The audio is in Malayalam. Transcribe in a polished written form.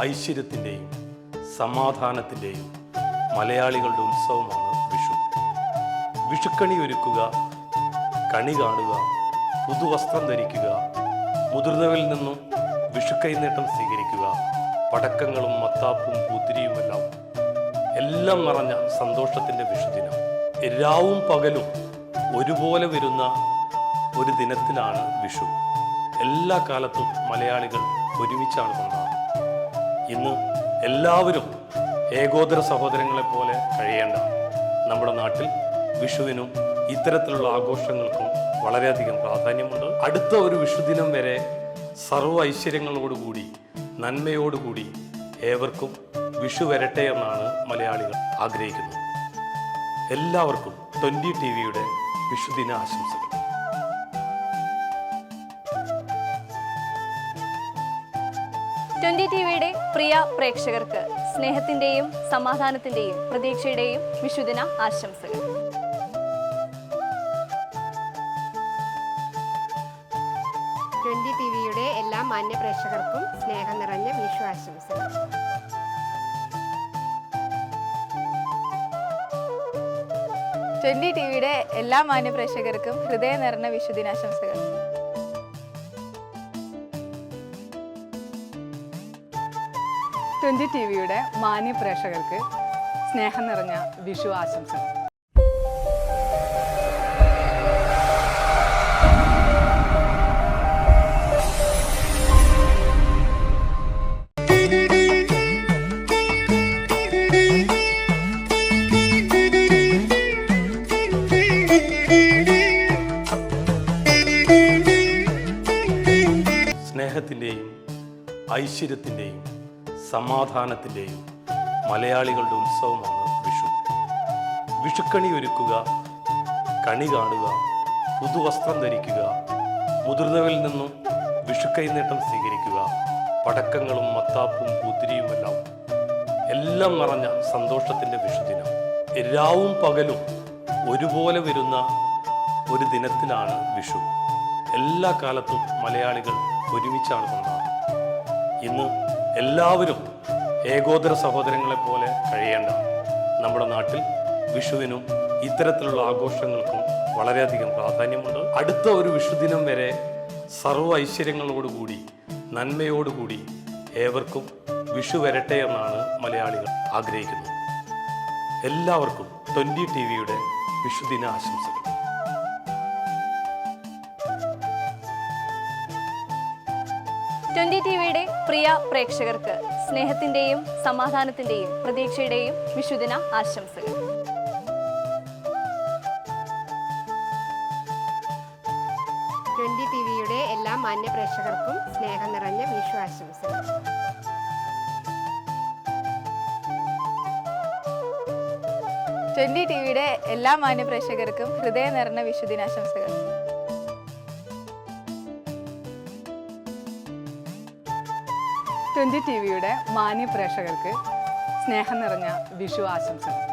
ഐശ്വര്യത്തിൻ്റെയും സമാധാനത്തിൻ്റെയും മലയാളികളുടെ ഉത്സവമാണ് വിഷു. വിഷുക്കണി ഒരുക്കുക, കണി കാണുക, പുതുവസ്ത്രം ധരിക്കുക, മുതിർന്നവരിൽ നിന്നും വിഷുക്കൈനീട്ടം സ്വീകരിക്കുക, പടക്കങ്ങളും മത്താപ്പും പൂത്തിരിയുമെല്ലാം എല്ലാം നിറഞ്ഞ സന്തോഷത്തിൻ്റെ വിഷുദിനം. രാവും പകലും ഒരുപോലെ വരുന്ന ഒരു ദിനത്തിലാണ് വിഷു. എല്ലാ കാലത്തും മലയാളികൾ ഒരുമിച്ചാണ് കൊണ്ടാടുന്നത്. ഇന്ന് എല്ലാവരും ഏകോദര സഹോദരങ്ങളെ പോലെ കഴിയേണ്ട നമ്മുടെ നാട്ടിൽ വിഷുവിനും ഇത്തരത്തിലുള്ള ആഘോഷങ്ങൾക്കും വളരെയധികം പ്രാധാന്യമുണ്ട്. അടുത്ത ഒരു വിഷുദിനം വരെ സർവ്വ ഐശ്വര്യങ്ങളോടുകൂടി നന്മയോടുകൂടി ഏവർക്കും വിഷു വരട്ടെ എന്നാണ് മലയാളികൾ ആഗ്രഹിക്കുന്നത്. എല്ലാവർക്കും 20 TV-യുടെ വിഷുദിന ആശംസകൾ. TV-യുടെ പ്രിയ പ്രേക്ഷകർക്ക് സ്നേഹത്തിന്റെയും സമാധാനത്തിന്റെയും പ്രതീക്ഷയുടെയും വിഷുദിന ആശംസകൾ. TV-യുടെ എല്ലാ മാന്യ പ്രേക്ഷകർക്കും സ്നേഹം നിറഞ്ഞ വിഷു ആശംസകൾ. TV-യുടെ എല്ലാ മാന്യ പ്രേക്ഷകർക്കും ഹൃദയം നിറഞ്ഞ വിഷുദിനാശംസകൾ. TV-യുടെ മാന്യ പ്രേക്ഷകർക്ക് സ്നേഹം നിറഞ്ഞ വിഷു ആശംസകൾ. സ്നേഹത്തിൻ്റെയും ഐശ്വര്യത്തിൻ്റെയും സമാധാനത്തിൻ്റെയും മലയാളികളുടെ ഉത്സവമാണ് വിഷു. വിഷുക്കണി ഒരുക്കുക, കണി കാണുക, പുതുവസ്ത്രം ധരിക്കുക, മുതിർന്നവരിൽ നിന്നും വിഷുക്കൈനീട്ടം സ്വീകരിക്കുക, പടക്കങ്ങളും മത്താപ്പും പൂത്തിരിയുമെല്ലാം എല്ലാം നിറഞ്ഞ സന്തോഷത്തിൻ്റെ വിഷുദിനം. രാവും പകലും ഒരുപോലെ വരുന്ന ഒരു ദിനത്തിലാണ് വിഷു. എല്ലാ കാലത്തും മലയാളികൾ ഒരുമിച്ചാണ് കൊണ്ടാടുന്നത്. ഇന്ന് എല്ലാവരും ഏകോദര സഹോദരങ്ങളെ പോലെ കഴിയേണ്ട നമ്മുടെ നാട്ടിൽ വിഷുവിനും ഇത്തരത്തിലുള്ള ആഘോഷങ്ങൾക്കും വളരെയധികം പ്രാധാന്യമുണ്ട്. അടുത്ത ഒരു വിഷുദിനം വരെ സർവ്വ ഐശ്വര്യങ്ങളോടുകൂടി നന്മയോടുകൂടി ഏവർക്കും വിഷു വരട്ടെ എന്നാണ് മലയാളികൾ ആഗ്രഹിക്കുന്നത്. എല്ലാവർക്കും 20 TV-യുടെ വിഷുദിന ആശംസകൾ. TV-യുടെ പ്രിയ പ്രേക്ഷകർക്ക് സ്നേഹത്തിന്റെയും സമാധാനത്തിന്റെയും പ്രതീക്ഷയുടെയും വിഷുദിന ആശംസകൾ. TV-യുടെ എല്ലാ മാന്യ പ്രേക്ഷകർക്കും സ്നേഹം നിറഞ്ഞ വിഷു ആശംസകൾ. TV-യുടെ എല്ലാ മാന്യ പ്രേക്ഷകർക്കും ഹൃദയം നിറഞ്ഞ വിഷുദിനാശംസകൾ. TV-യുടെ മാന്യ പ്രേക്ഷകർക്ക് സ്നേഹം നിറഞ്ഞ വിഷു ആശംസകൾ.